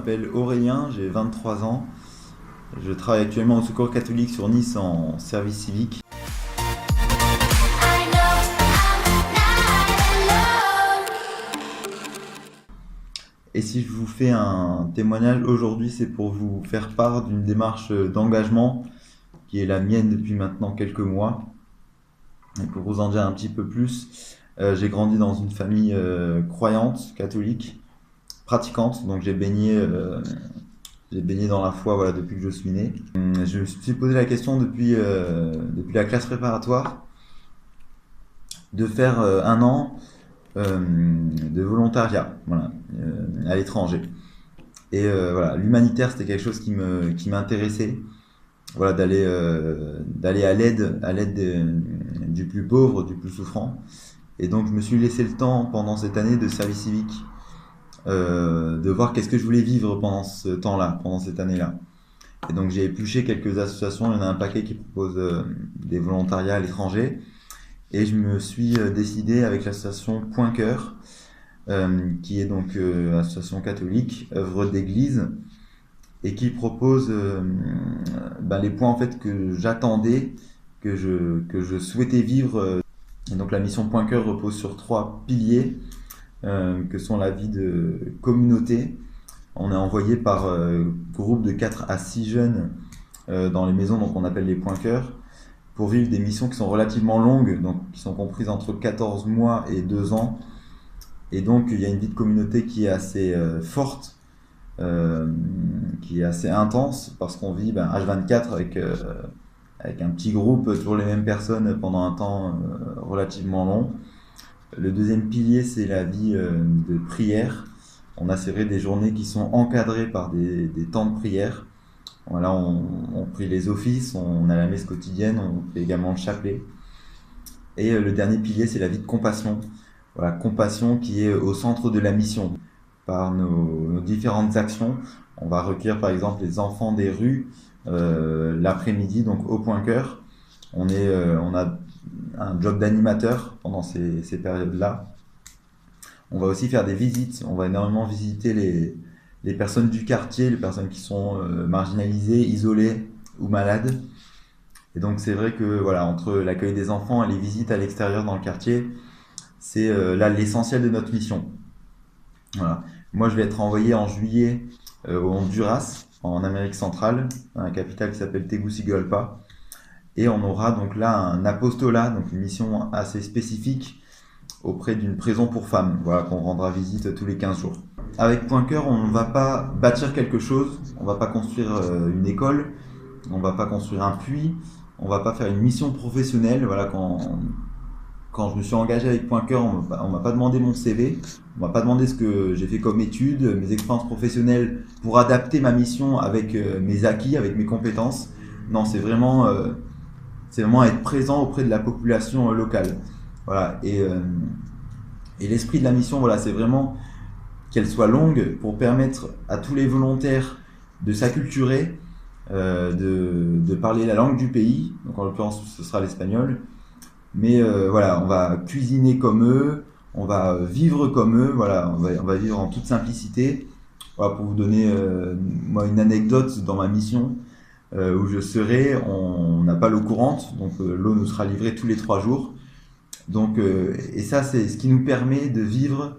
m'appelle Aurélien, j'ai 23 ans. Je travaille actuellement au Secours catholique sur Nice en service civique. Et si je vous fais un témoignage aujourd'hui, c'est pour vous faire part d'une démarche d'engagement qui est la mienne depuis maintenant quelques mois. Et pour vous en dire un petit peu plus, j'ai grandi dans une famille croyante, catholique, pratiquante, donc j'ai baigné dans la foi voilà, depuis que je suis né. Je me suis posé la question depuis la classe préparatoire de faire un an de volontariat voilà, à l'étranger. Et voilà, l'humanitaire, c'était quelque chose qui m'intéressait. Voilà, d'aller à l'aide du plus pauvre, du plus souffrant. Et donc je me suis laissé le temps pendant cette année de service civique de voir qu'est-ce que je voulais vivre pendant ce temps-là, pendant cette année-là. Et donc j'ai épluché quelques associations, il y en a un paquet qui propose des volontariats à l'étranger. Et je me suis décidé avec l'association Point Cœur, qui est donc association catholique, œuvre d'église, et qui propose les points en fait que j'attendais, que je souhaitais vivre. Et donc la mission Point Cœur repose sur 3 piliers, que sont la vie de communauté. On est envoyé par groupe de 4 à 6 jeunes dans les maisons donc on appelle les Point Cœur, pour vivre des missions qui sont relativement longues, donc qui sont comprises entre 14 mois et 2 ans. Et donc il y a une vie de communauté qui est assez forte, qui est assez intense, parce qu'on vit H24 avec un petit groupe, toujours les mêmes personnes pendant un temps relativement long. Le deuxième pilier, c'est la vie de prière. On a c'est vrai des journées qui sont encadrées par des temps de prière. Voilà, on prie les offices, on a la messe quotidienne, on fait également le chapelet. Et le dernier pilier, c'est la vie de compassion. Voilà, compassion qui est au centre de la mission. Par nos différentes actions, on va recueillir par exemple les enfants des rues l'après-midi, donc au Point Cœur. On a un job d'animateur pendant ces périodes-là. On va aussi faire des visites. On va énormément visiter les personnes du quartier, les personnes qui sont marginalisées, isolées ou malades. Et donc c'est vrai que voilà, entre l'accueil des enfants et les visites à l'extérieur dans le quartier, c'est là l'essentiel de notre mission. Voilà. Moi je vais être envoyé en juillet au Honduras, en Amérique centrale, dans la capitale qui s'appelle Tegucigalpa. Et on aura donc là un apostolat, donc une mission assez spécifique auprès d'une prison pour femmes, voilà, qu'on rendra visite tous les 15 jours. Avec Point Cœur, on ne va pas bâtir quelque chose, on ne va pas construire une école, on ne va pas construire un puits, on ne va pas faire une mission professionnelle. Voilà, quand je me suis engagé avec Point Cœur, on m'a pas demandé mon CV, on m'a pas demandé ce que j'ai fait comme études, mes expériences professionnelles pour adapter ma mission avec mes acquis, avec mes compétences. Non, c'est vraiment être présent auprès de la population locale. Voilà, et l'esprit de la mission, voilà, c'est vraiment qu'elle soit longue pour permettre à tous les volontaires de s'acculturer, de parler la langue du pays. Donc en l'occurrence, ce sera l'espagnol. Mais voilà, on va cuisiner comme eux, on va vivre comme eux, voilà, on va vivre en toute simplicité. Voilà, pour vous donner moi une anecdote dans ma mission où je serai, on n'a pas l'eau courante, donc l'eau nous sera livrée tous les 3 jours. Donc, et ça, c'est ce qui nous permet de vivre,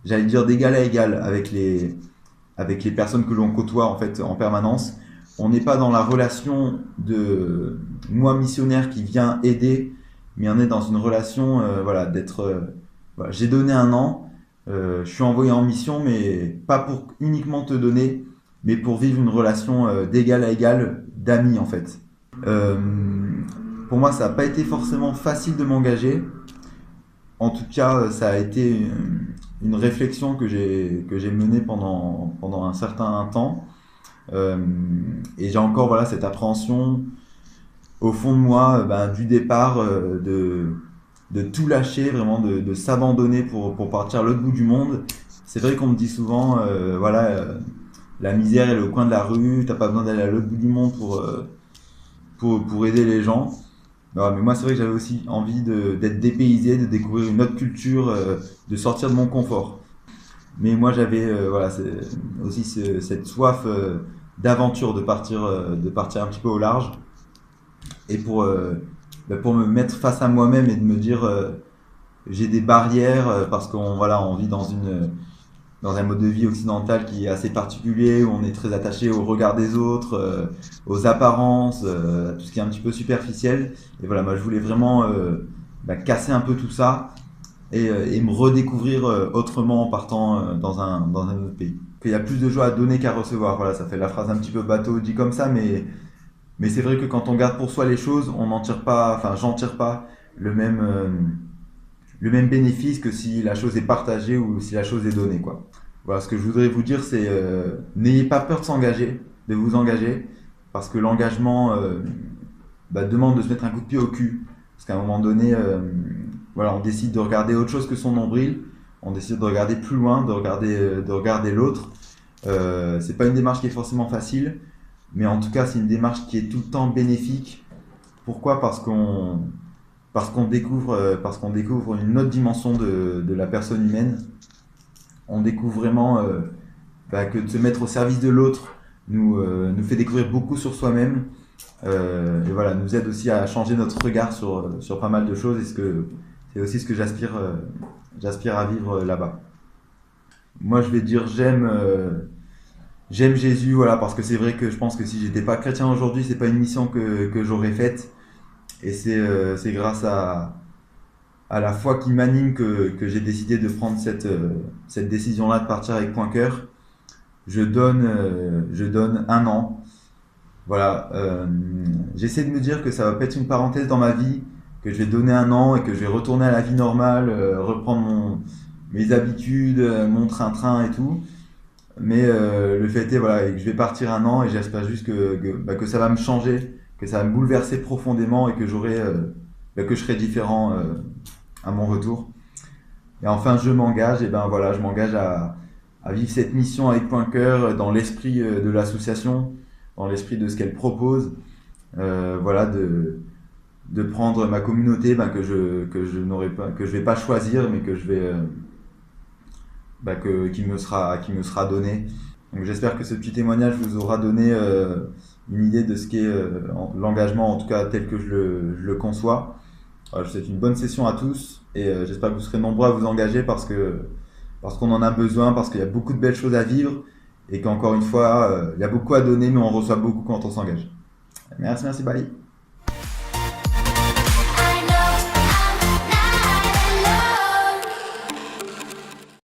j'allais dire d'égal à égal avec les personnes que l'on côtoie en fait en permanence. On n'est pas dans la relation de moi missionnaire qui vient aider, mais on est dans une relation voilà, voilà, j'ai donné un an, je suis envoyé en mission, mais pas pour uniquement te donner, mais pour vivre une relation d'égal à égal, d'amis en fait. Pour moi, ça n'a pas été forcément facile de m'engager. En tout cas, ça a été une réflexion que j'ai menée pendant un certain temps. Et j'ai encore voilà, cette appréhension au fond de moi du départ, de tout lâcher, vraiment de s'abandonner pour partir à l'autre bout du monde. C'est vrai qu'on me dit souvent, la misère elle est au coin de la rue, t'as pas besoin d'aller à l'autre bout du monde pour aider les gens. Non, mais moi, c'est vrai que j'avais aussi envie d'être dépaysé, de découvrir une autre culture, de sortir de mon confort. Mais moi, j'avais voilà, aussi cette soif d'aventure, de partir un petit peu au large. Et pour me mettre face à moi-même et de me dire, j'ai des barrières parce qu'on voilà, on vit dans un mode de vie occidental qui est assez particulier, où on est très attaché au regard des autres, aux apparences, à tout ce qui est un petit peu superficiel. Et voilà, moi je voulais vraiment casser un peu tout ça et me redécouvrir autrement en partant dans un autre pays. Qu'il y a plus de joie à donner qu'à recevoir. Voilà, ça fait la phrase un petit peu bateau dit comme ça, mais c'est vrai que quand on garde pour soi les choses, on n'en tire pas, enfin j'en tire pas le même, euh, le même bénéfice que si la chose est partagée ou si la chose est donnée, quoi. Voilà, ce que je voudrais vous dire, c'est n'ayez pas peur de s'engager, de vous engager, parce que l'engagement demande de se mettre un coup de pied au cul. Parce qu'à un moment donné, voilà, on décide de regarder autre chose que son nombril, on décide de regarder plus loin, de regarder l'autre. C'est pas une démarche qui est forcément facile, mais en tout cas, c'est une démarche qui est tout le temps bénéfique. Pourquoi? Parce qu'on découvre une autre dimension de la personne humaine. On découvre vraiment que de se mettre au service de l'autre nous fait découvrir beaucoup sur soi-même. Et voilà, nous aide aussi à changer notre regard sur pas mal de choses. C'est aussi ce que j'aspire à vivre là-bas. Moi, je vais dire j'aime Jésus, voilà, parce que c'est vrai que je pense que si j'étais pas chrétien aujourd'hui, c'est pas une mission que j'aurais faite. Et c'est grâce à la foi qui m'anime que j'ai décidé de prendre cette décision-là de partir avec Point Cœur. Je donne un an. Voilà, j'essaie de me dire que ça va pas être une parenthèse dans ma vie, que je vais donner un an et que je vais retourner à la vie normale, reprendre mes habitudes, mon train-train et tout. Mais le fait est voilà, que je vais partir un an et j'espère juste que ça va me changer, que ça va me bouleverser profondément et que que je serai différent à mon retour. Et enfin, je m'engage, et ben voilà, je m'engage à vivre cette mission avec Point Cœur dans l'esprit de l'association, dans l'esprit de ce qu'elle propose. Voilà, de prendre ma communauté que je n'aurais pas, que je vais pas choisir, mais que je vais qui me sera donné. Donc j'espère que ce petit témoignage vous aura donné une idée de ce qu'est l'engagement, en tout cas tel que je le conçois. Je vous souhaite une bonne session à tous et j'espère que vous serez nombreux à vous engager parce qu'on en a besoin, parce qu'il y a beaucoup de belles choses à vivre et qu'encore une fois, il y a beaucoup à donner, mais on reçoit beaucoup quand on s'engage. Merci, bye.